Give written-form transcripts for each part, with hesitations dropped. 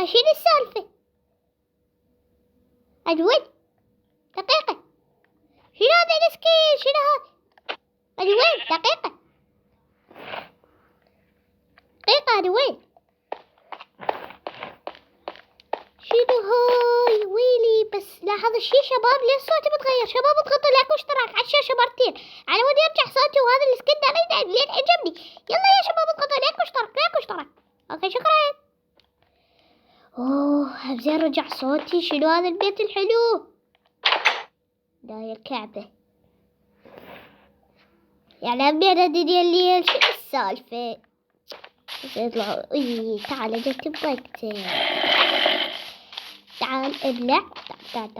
شنو السالفة؟ أجود دقيقة، شنو هذا السكيل؟ شنو هذا؟ أجود دقيقة أنا وين؟ شنو هاي ويلي؟ بس لاحظ الشي شباب، ليه صوتي متغير؟ شباب اضغطوا لايك واشتراك على الشاشة مرتين على ود يرجع صوتي، وهذا السكن ده لين عجبني. يلا يا شباب اضغطوا لايك واشتراك. اوكي شكرا. اوه زين رجع صوتي. شنو هذا البيت الحلو؟ داير كعبة يعني أبينا دنيا الليل. شنو السالفة؟ يطلعوا تعال جيت بوقتك. تعال ابلع. تعال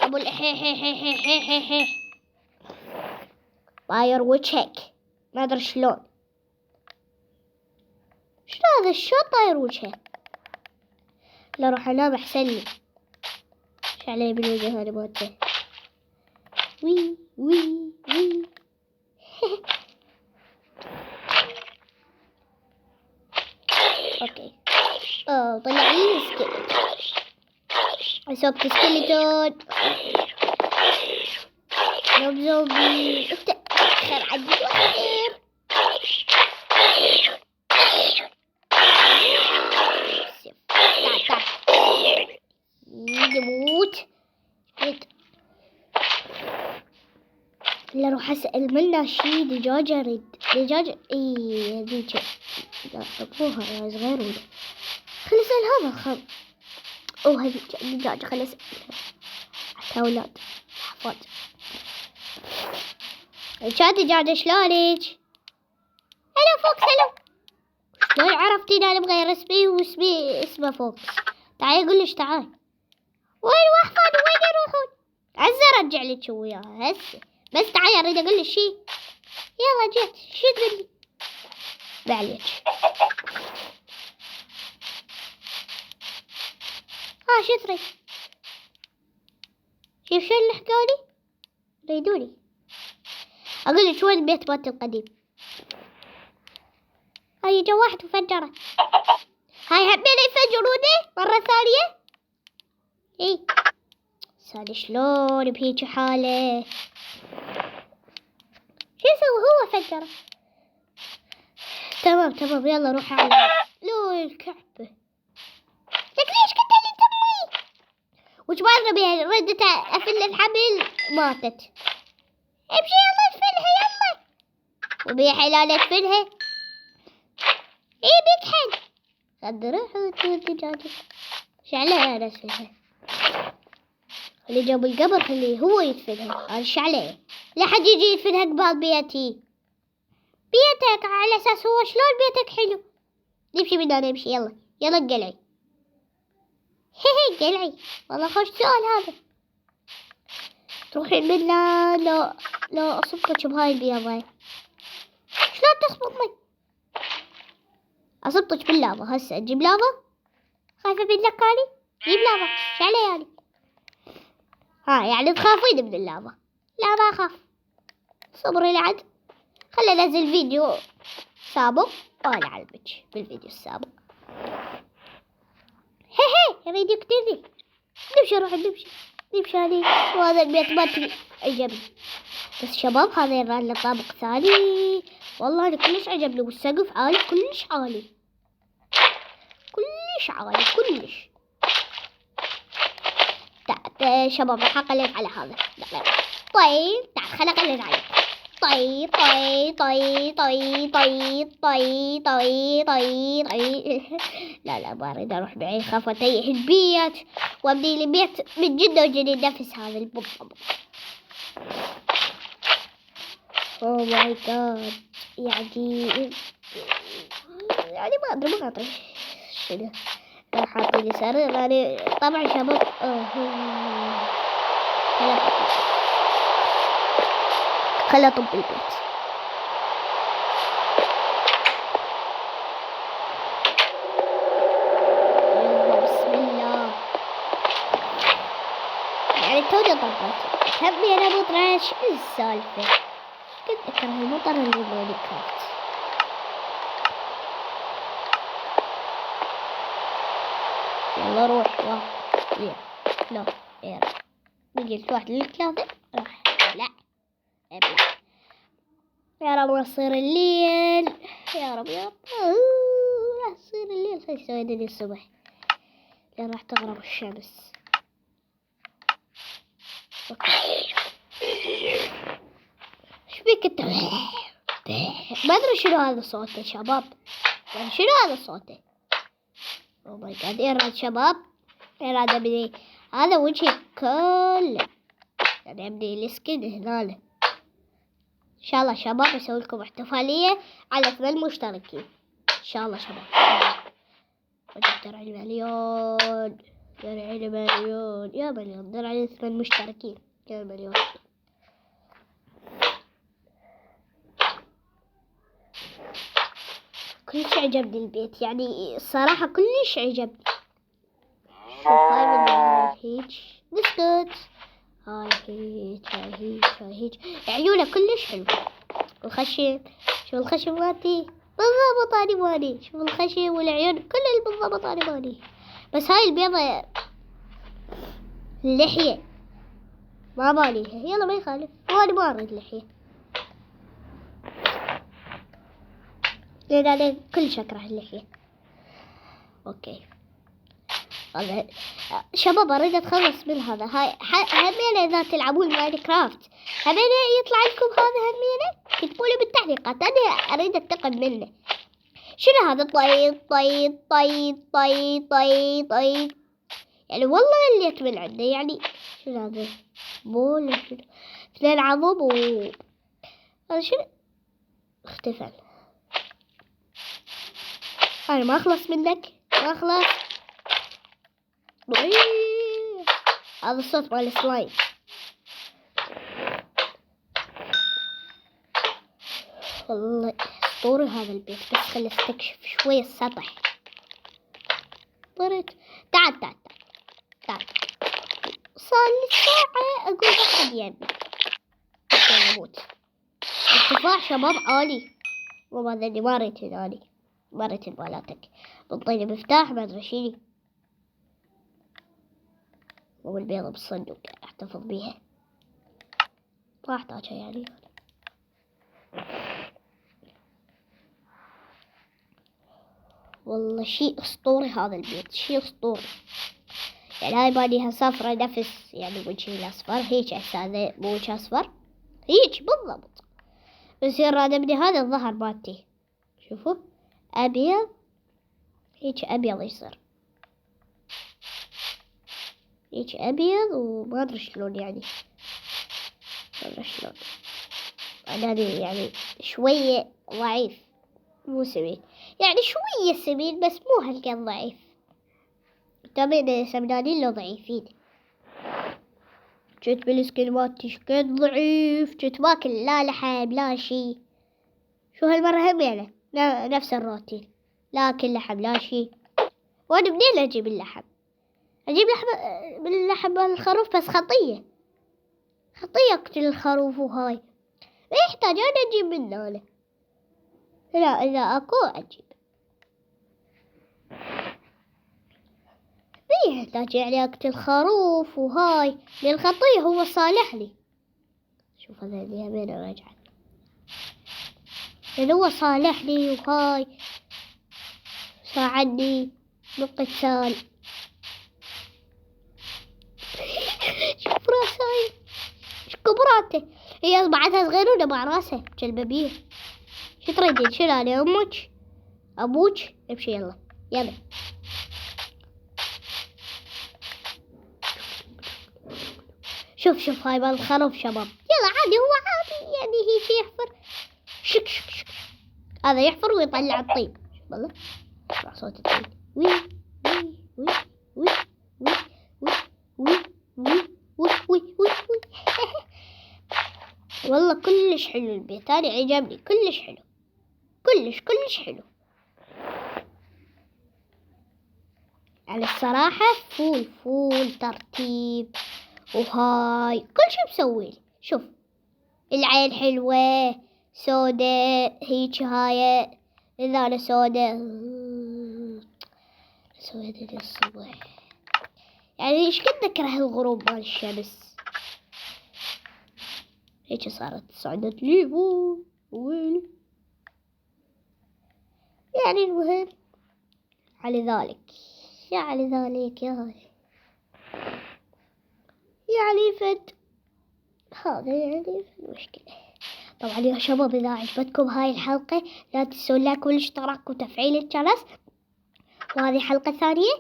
ابو الحيح طاير وجهك، ما ادري شلون هذا الشو طاير وجهه. لا روح انام احسن لي. ايش علي بالوجه هذا موته؟ وي اوكي. طلع لي سكيلت. عصابة سكيلتون. زومبي خير عدي وخير. تعال يموت. لا روح اسأل منها شي. دجاجة اريد دجاجة. هذيك لا ابوها يا صغير ولا خلي اسأل هذا هذيك دجاجة خلي اسألها حتى اولاد حفاظ. كانت دجاجة شلونك؟ هلو فوكس هلو. شلون عرفتين انا مغير اسمي واسمي اسمه فوكس؟ تعالي اقول لك تعال. وين وحفاد وين يروحون؟ عزة ارجع لك وياها هسه، بس تعالي اريد اقول لك شي. يلا جيت. شو تقولي؟ معليش. شو تريد؟ شوف شو اللي حكولي ريدوني. اقول لك وين البيت مالتي القديم. هاي جو واحد وفجره. هاي حبينا يفجرونه مرة ثانية. سالي شلون بهيج حالة؟ شو يسوي هو فجره؟ تمام يلا روح على لو الكعبة. لك ليش كنت اللي تمي؟ وش بارنا بيها؟ ردت افل الحبل ماتت. امشي يلا ادفنها يلا. وبيها حلال ادفنها. بيكحل. خد روح الدجاجة. شعلها انا ادفنها. اللي جاب القبر خليه هو يدفنها. انا شعلها. لا حد يجي يدفنها قبال بيتي. بيتك على اساس هو شلون بيتك حلو. نمشي بدنا نمشي. يلا قلعي. قلعي والله خوش سؤال هذا. تروحين من لا اصبطك بهاي البيضة. شلون تصبطني؟ اصبطك باللافا هسه. اجيب لافا؟ خايفة منك اني؟ جيب لافا. شعلي يعني يعني تخافين من اللافا؟ لا ما اخاف. صبري لعد. خلي انزل فيديو سابق وانا اعلمك بالفيديو السابق. يريد يقتلني. نمشي روح نمشي عليه. وهذا البيت ما عجبني. بس شباب هذا يرى له طابق ثاني. والله أنا كلش عجبني. والسقف عالي كلش عالي كلش. تعال شباب راح اقلب على هذا. طيب تعال خليني اقلب عليك. طي لا ما اريد اروح بعيد. خاف اتيه البيت وابني لي بيت من جد وجديد نفس هذا البوب. اوه ماي جاد. يعني ما ادري شنو راح اعطيني سرير. يعني طبعا شباب خلا طب البيت. بسم الله. يعني توني طبت. تهمي انا مطرش. ايش السالفة؟ كنت اكره المطر اللي موني كات. يلا روح. 1 2 3 4. قلت 1 2 3 راح. لا ابلع. يا رب ما يصير الليل. يا رب يا رب لا يصير الليل. خلي نسوي دنيا الصبح لين راح تغرب الشمس. ايش بيك انت؟ ما ادري شنو هذا صوته يا شباب. يعني شنو هذا صوته؟ او ماي جاد. يا شباب هذا بدي. هذا وجهي كله يعني ابدي السكن هنا. ان شاء الله شباب اسوي لكم احتفاليه على 8 مشتركين ان شاء الله شباب. درع المليون. درع المليون يا مليون. درع 8 مشتركين يا مليون. كلش عجبني البيت يعني الصراحة كلش عجبني. شوف هاي من هيج بسكوت. هاي هيج هاي هيج هاي هيج. عيونه كلش حلو. الخشم. شوف الخشم مالتي بالضبط اني مالي. شوف الخشم والعيون كل بالضبط اني مالي. بس هاي البيضة اللحية ما ماليها. يلا ما يخالف. وانا ما اريد لحية لان انا كلش اكره اللحية. اوكي هذا شباب اريد اتخلص من هذا. هاي همينة اذا تلعبون ماينكرافت همينة يطلع لكم هذا همينة كتبوا لي بالتعليقات. انا اريد انتقم منه. شنو هذا؟ طيب طيب طيب طيب طيب طيب يعني والله اللي من عنده يعني. شنو هذا؟ بول شنو؟ 2 عظم و هذا شنو؟ اختفى. انا ما اخلص منك ما اخلص. هذا الصوت مال السلايم. والله اسطوري هذا البيت. بس خلي استكشف شوي السطح. طرت. تعال تعال تعال. صار لي ساعة اقول احد يبي اموت. ارتفاع شباب عالي. وما ذني ما ريت هذاني. ما ريت مالاتك. بنطيني مفتاح ما ادري شيني. والبيضة بالصندوق احتفظ بيها. ما احتاجها يعني. والله شيء اسطوري هذا البيت. شيء اسطوري يعني. هاي بانيها صفرة نفس يعني وجهي الاصفر. هيك هذا مو وجه اصفر هيك بالضبط. يصير رادمني هذا الظهر مالتي. شوفوا ابيض هيك ابيض يصير. هيك ابيض وما ادري شلون يعني. ما ادري شلون. انا يعني شوية ضعيف مو سمين يعني شوية سمين بس مو هالقد ضعيف. تابعين سمنانين لو ضعيفين. جيت بالسكين مالتي شكد ضعيف. جيت باكل لا لحم لا شي. شو هالمرة هم يعني نفس الروتين. لا اكل لحم لا شي. وانا منين اجيب اللحم؟ اجيب لحم من لحم الخروف بس خطية. خطية اقتل الخروف وهاي. ما يحتاج انا اجيب منه انا. لا اذا اكو اجيب. ما يحتاج يعني اقتل خروف وهاي. للخطية هو صالح لي. شوف هذا اللي همين رجعت. لأن هو صالح لي وهاي ساعدني بالقتال. شوف راسه ايش كبراته. هي بعدها صغيرة مع راسه كالببيه. شو تريدين؟ شنو انا امك ابوك؟ امشي يلا يلا. شوف هاي مال الخروف شباب. يلا عادي هو عادي يعني. هي شي يحفر شك شك شك. هذا يحفر ويطلع الطيب. شوف والله اسمع صوت الطيب. وي وي وي وي وي وي وي وي وي وي وي. والله كلش حلو البيت. أنا عجبني كلش حلو. كلش حلو يعني الصراحة. فول ترتيب وهاي كل شي مسويلي. شوف العين حلوة سودة هيك. هاي إذا أنا سودة سويت الصبح يعني ايش كنت اكره الغروب مال الشمس. هيك صارت صعدت لي ويلي. يعني المهم على ذلك يعني فد هذا يعني فد مشكلة. طبعا يا شباب إذا عجبتكم هاي الحلقة لا تنسون لايك والاشتراك وتفعيل الجرس. وهذه حلقة ثانية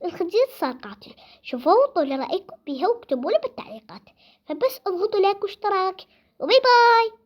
الخنزير صار قاتل. شوفوا وطوا لي رأيكم بيها واكتبوا لي بالتعليقات. فبس اضغطوا لايك واشتراك وباي باي.